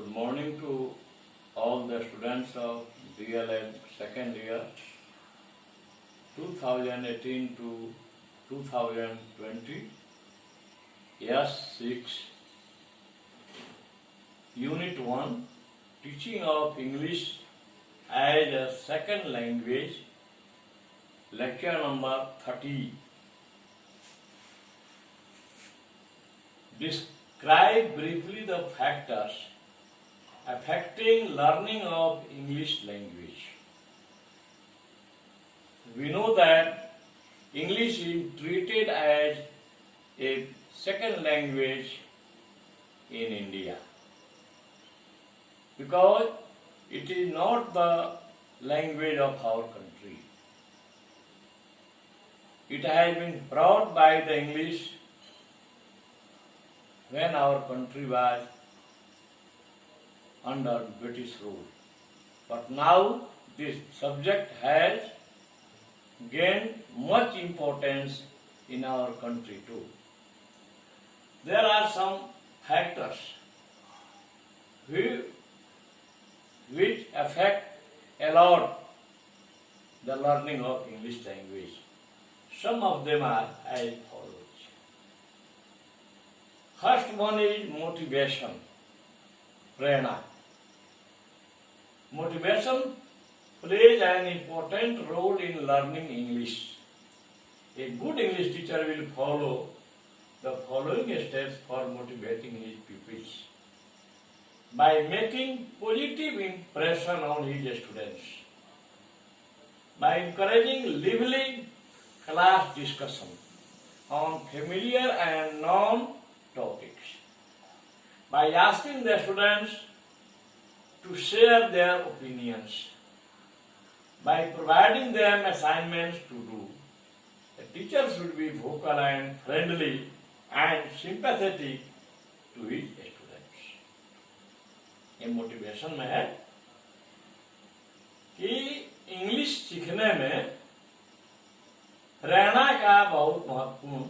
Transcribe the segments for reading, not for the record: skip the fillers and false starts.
Good morning to all the students of DLM second year 2018 to 2020 S6 Unit 1 Teaching of English as a Second Language Lecture number 30. Describe briefly the factors affecting learning of English language. We know that English is treated as a second language in India because it is not the language of our country. It has been brought by the English when our country was under British rule. But now this subject has gained much importance in our country too. There are some factors which affect a lot the learning of English language. Some of them are as follows. First one is motivation, prerna. Motivation plays an important role in learning English. A good English teacher will follow the following steps for motivating his pupils. By making positive impression on his students. By encouraging lively class discussion on familiar and known topics. By asking the students to share their opinions. By providing them assignments to do. The teacher should be vocal and friendly and sympathetic to his students. ये motivation में है कि English सीखने में रहना का बहुत महत्वपूर्ण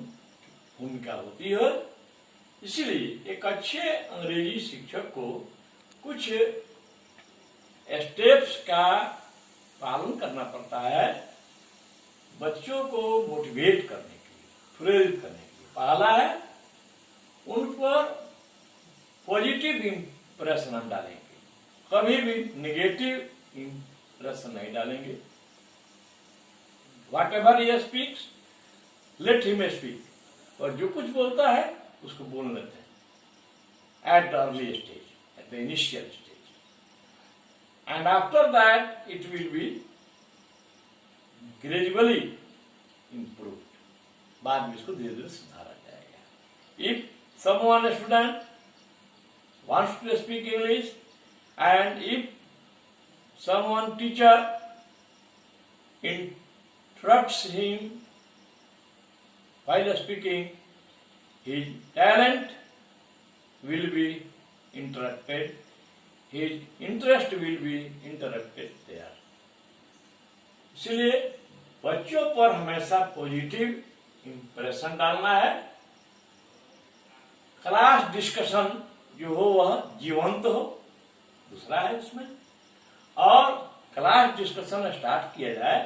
भूमिका होती है। इसलिए एक अच्छे अंग्रेजी शिक्षक को कुछ स्टेप्स का पालन करना पड़ता है बच्चों को मोटिवेट करने के लिए, प्रेरित करने के लिए। पहला है उन पर पॉजिटिव इंप्रेशन हम डालेंगे, कभी भी नेगेटिव इंप्रेशन नहीं डालेंगे। Whatever he speaks, let him speak. और जो कुछ बोलता है उसको बोलने देते हैं at the early stage, at the initial stage. And after that, it will be gradually improved. बाद में इसको धीरे धीरे सुधारा जाएगा. If someone student wants to speak English, and if someone teacher interrupts him while speaking, his talent will be interrupted. His interest will be interrupted there. इसलिए बच्चों पर हमेशा पॉजिटिव इंप्रेशन डालना है। क्लास डिस्कशन जो हो वह जीवंत हो, दूसरा है इसमें। और क्लास डिस्कशन स्टार्ट किया जाए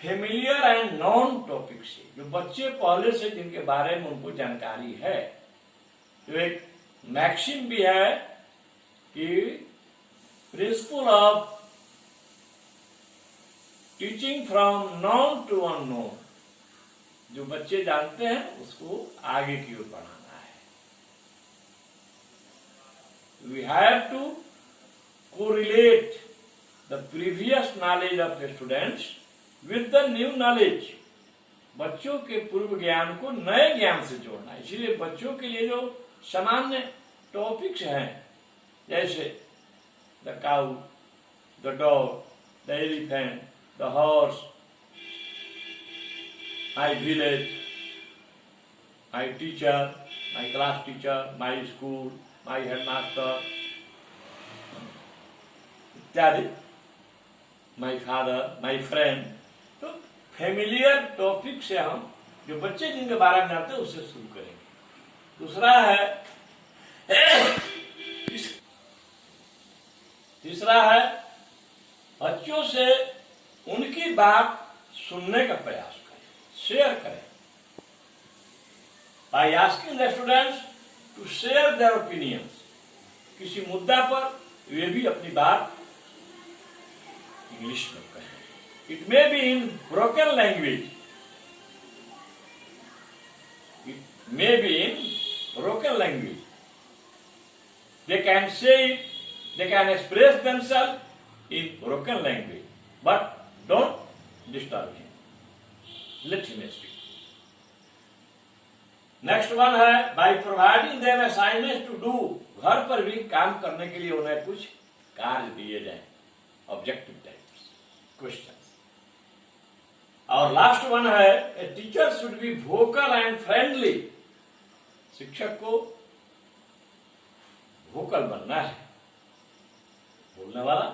फेमिलियर एंड नॉन टॉपिक से, जो बच्चे पहले से जिनके बारे में उनको जानकारी है। जो एक मैक्सिम भी है कि principle of teaching from known to unknown, जो बच्चे जानते हैं उसको आगे की ओर बढ़ाना है। We have to correlate the previous knowledge of the students with the new knowledge. बच्चों के पूर्व ज्ञान को नए ज्ञान से जोड़ना। इसीलिए बच्चों के लिए जो सामान्य टॉपिक्स हैं, जैसे the cow, the dog, the elephant, the horse, my village, my teacher, my class teacher, my school, my headmaster इत्यादि, माई फादर, माई फ्रेंड। तो फेमिलियर टॉपिक से हम जो बच्चे जिनके बारे में जानते हैं उससे शुरू करेंगे। दूसरा है तीसरा है बच्चों से उनकी बात सुनने का प्रयास करें, शेयर करें। By asking the students to share their opinions, किसी मुद्दा पर वे भी अपनी बात इंग्लिश में कहें। It may be in broken language, it may be in broken language, they can say it, they can express themselves in broken language, but don't disturb him, let him speak. Next one है by providing them assignment to do, घर पर भी काम करने के लिए उन्हें कुछ कार्य दिए जाए, ऑब्जेक्टिव टाइप्स क्वेश्चंस। और लास्ट वन है a teacher should be vocal and friendly, शिक्षक को वोकल बनना है, बोलने वाला,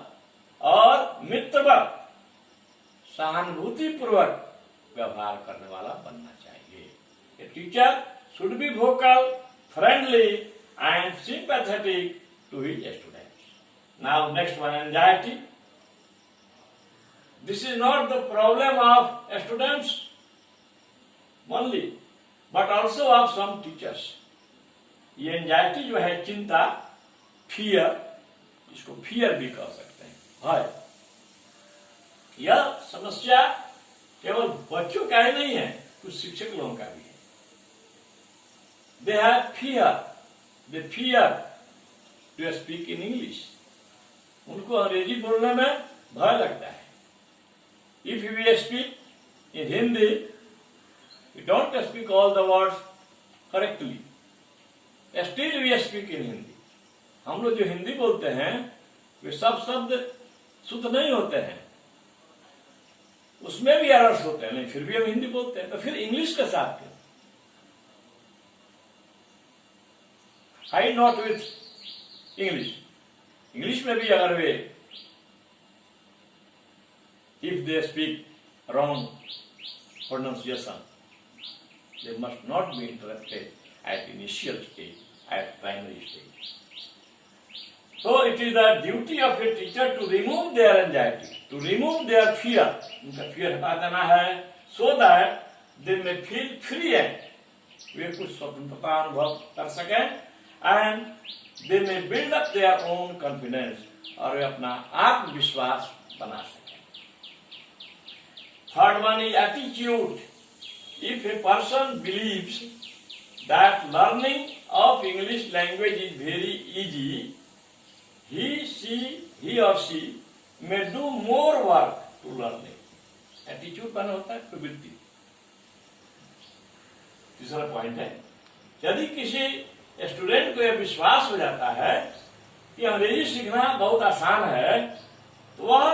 और मित्रवत सहानुभूतिपूर्वक व्यवहार करने वाला बनना चाहिए। A teacher should be vocal, friendly and sympathetic to his students. Now next one, anxiety. This is not the problem of students only, but also of some teachers. ये एंजाइटी जो है, चिंता, फियर, इसको फियर भी कह सकते हैं, भय, यह समस्या केवल बच्चों का ही नहीं है, कुछ शिक्षक लोगों का भी है। They have fear, they fear to speak in English. उनको अंग्रेजी बोलने में भय लगता है। If we speak in Hindi, we don't speak all the words correctly. Still we speak in Hindi. हम लोग जो हिंदी बोलते हैं वे सब शब्द शुद्ध नहीं होते हैं, उसमें भी एरर्स होते हैं, नहीं फिर भी हम हिंदी बोलते हैं। तो फिर इंग्लिश के साथ क्यों? High not with English, English में भी अगर way if they speak wrong pronunciation, they must not be interrupted at initial stage, at primary stage. So it is the duty of a teacher to remove their anxiety, to remove their fear. उनका fear हटा देना है, so that they may feel free and वे कुछ स्वतंत्रता अनुभव कर सकें, and they may build up their own confidence, और वे अपना आत्मविश्वास बना सकें। Third one is attitude. If a person believes that learning of English language is very easy, he or she may do more work to learn it. Attitude बना होता है प्रवृत्ति। तीसरा पॉइंट है, यदि किसी स्टूडेंट को यह विश्वास हो जाता है कि अंग्रेजी सीखना बहुत आसान है, तो वह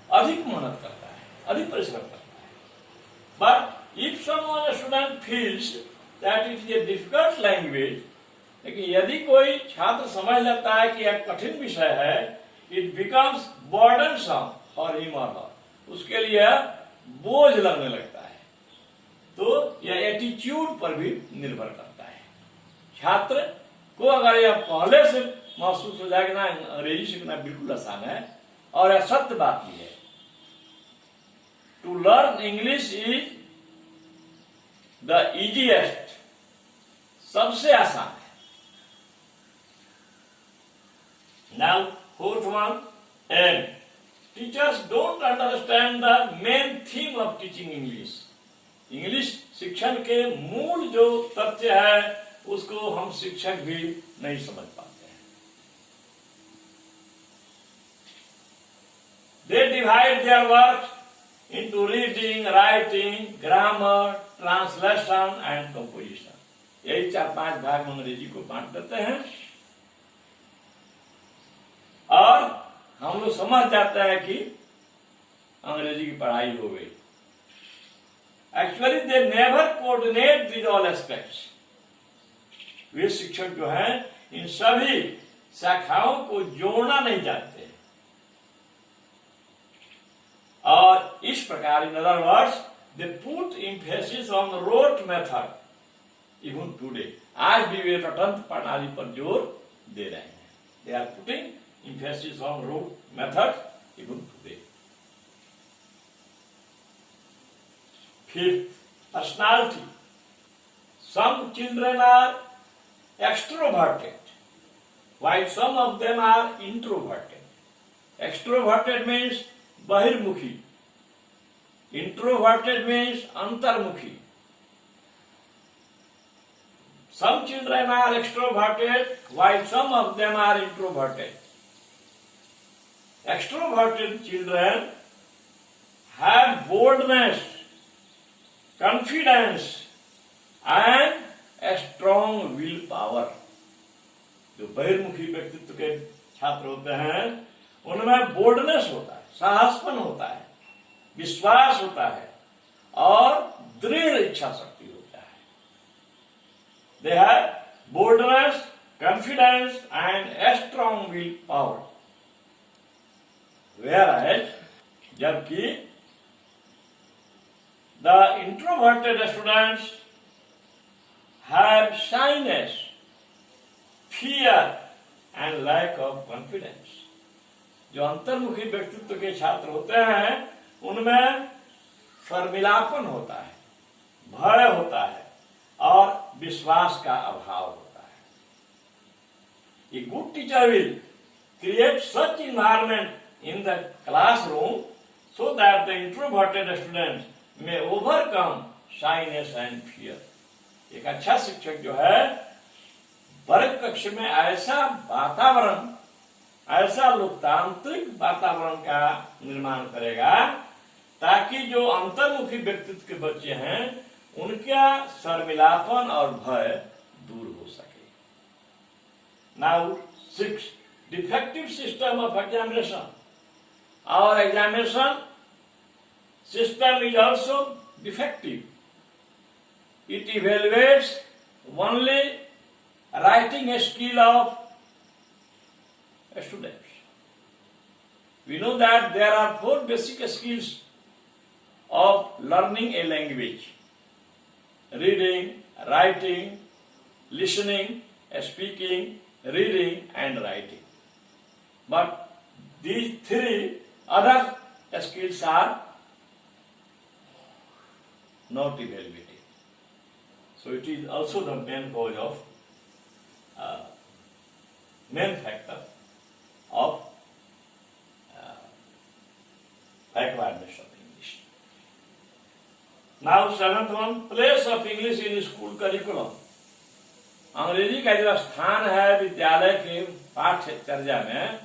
अधिक मेहनत करता है, अधिक परिश्रम करता है। But if someone student feels that it is a difficult language, लेकिन यदि कोई छात्र समझ लेता है कि यह कठिन विषय है, it becomes burdensome for him or her, उसके लिए बोझ लगने लगता है। तो यह एटीट्यूड पर भी निर्भर करता है। छात्र को अगर यह पहले से महसूस हो जाए कि ना अंग्रेजी सीखना बिल्कुल आसान है, और यह सत्य बात भी है, to learn English is the easiest, सबसे आसान है। Now fourth one, and teachers don't understand the main theme of teaching English. English शिक्षण के मूल जो तथ्य है उसको हम शिक्षक भी नहीं समझ पाते हैं। They divide their work into reading, writing, grammar, translation and composition. यही 4-5 भाग में अंग्रेजी को बांट देते हैं, और हम लोग समझ जाते हैं कि अंग्रेजी की पढ़ाई हो गई। Actually, they never coordinate these all aspects. वे शिक्षक जो हैं इन सभी शाखाओं को जोड़ना नहीं जानते, और इस प्रकार in other words they put emphasis on rote method even today. आज भी वे रटंत प्रणाली पर जोर दे रहे हैं। They are putting emphasis on rote method even today. Fifth, personality. Some children are extroverted, while some of them are introverted. Extroverted means bahirmukhi. Introverted means antarmukhi. Some children are extroverted, while some of them are introverted. Extroverted children have boldness, confidence, and a strong willpower. जो बहिर्मुखी व्यक्तित्व के छात्र होते हैं उनमें boldness होता है, साहसपन होता है, विश्वास होता है और दृढ़ इच्छा शक्ति होता है. They have boldness, confidence and a strong willpower. Whereas, जबकि the introverted students have shyness, fear and lack of confidence. जो अंतर्मुखी व्यक्तित्व के छात्र होते हैं उनमें शर्मिलापन होता है, भय होता है और विश्वास का अभाव होता है. A good teacher will create such environment in the classroom so that the introverted students may overcome shyness and fear. एक अच्छा शिक्षक जो है वर्ग कक्ष में ऐसा वातावरण, ऐसा लोकतांत्रिक वातावरण का निर्माण करेगा ताकि जो अंतर्मुखी व्यक्तित्व के बच्चे हैं उनका शर्मिलापन और भय दूर हो सके. Now 6, defective system of examination. Our examination system is also defective. It evaluates only writing skill of students. We know that there are 4 basic skills of learning a language: reading, writing, listening, speaking, reading and writing. But these 3 other skills are not evaluated. So it is also the main cause of main factor of backwardness of English. Now 7th one, place of English in school curriculum. अंग्रेजी का जो स्थान है विद्यालय के पाठ्यचर्या में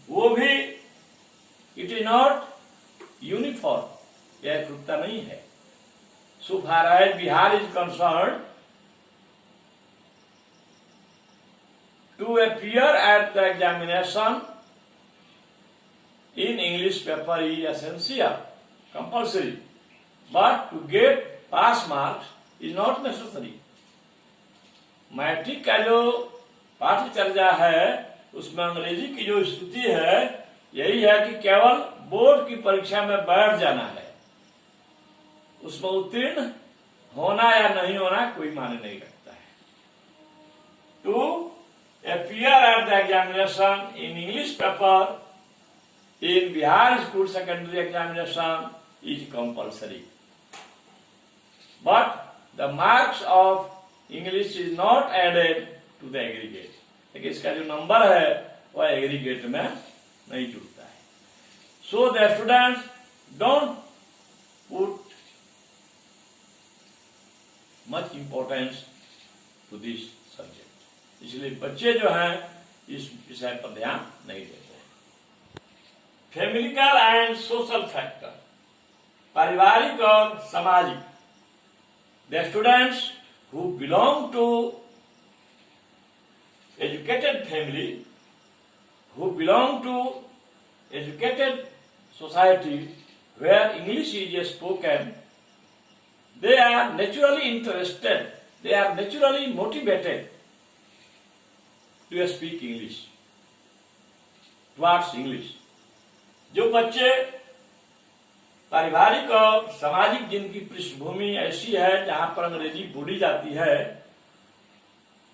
वो भी इट इज नॉट यूनिफॉर्म, यह एकरूपता नहीं है. So far as Bihar is concerned, to appear at the examination in English paper is essential, compulsory, but to get pass marks is not necessary. Matric का जो पाठ्यचर्या है उसमें अंग्रेजी की जो स्थिति है यही है कि केवल बोर्ड की परीक्षा में बैठ जाना है, उसमें उत्तीर्ण होना या नहीं होना कोई मायने नहीं रखता है. To appear at the examination in English paper in Bihar school secondary examination is compulsory, but the marks of English is not added to the aggregate. लेकिन इसका जो नंबर है वह एग्रीगेट में नहीं जुड़ता है. So the students don't put much importance to this subject. इसलिए बच्चे जो हैं इस विषय पर ध्यान नहीं देते हैं. फैमिलिकल एंड सोशल फैक्टर, पारिवारिक और सामाजिक. The students who belong to educated family, who belong to educated society where English is spoken, they are naturally interested, they are naturally motivated to speak English, towards English. जो बच्चे पारिवारिक और सामाजिक जिनकी पृष्ठभूमि ऐसी है जहां पर अंग्रेजी बोली जाती है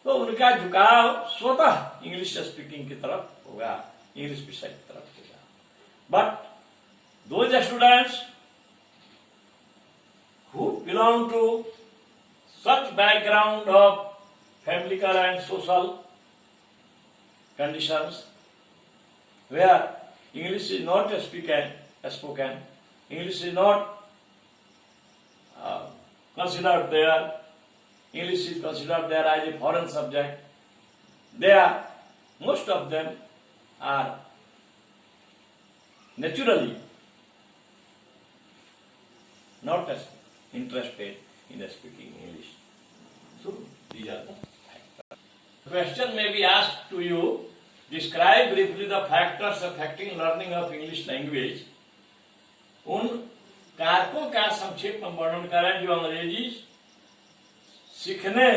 तो उनका झुकाव स्वतः इंग्लिश स्पीकिंग की तरफ होगा, इंग्लिश विषय की तरफ होगा। But those students who belong to such background of familial and social conditions where English is not spoken, English is not considered there, English is considered there as a foreign subject. Most of them are naturally not as interested in speaking English. So these are the factors. The question may be asked to you, describe briefly the factors affecting learning of English language. उन कारकों का संक्षेप में वर्णन करें जो अंग्रेजी सीखने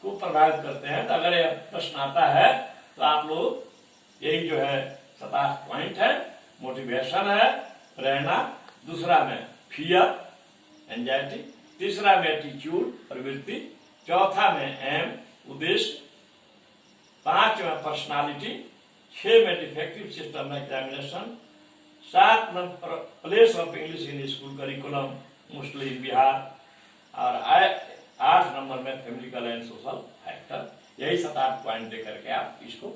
को प्रभावित करते हैं। तो अगर यह प्रश्न आता है तो आप लोग यही जो है 7 पॉइंट है, मोटिवेशन है, प्रेरणा, दूसरा में फियर एंजाइटी, तीसरा में एटीट्यूड प्रवृत्ति, चौथा में एम उद्देश्य, 5 में पर्सनालिटी, 6 में डिफेक्टिव सिस्टम एग्जामिनेशन, 7 में place of English in school curriculum mostly in Bihar, और 8 नंबर में फैमिली एंड सोशल फैक्टर। यही 7 पॉइंट देकर के आप इसको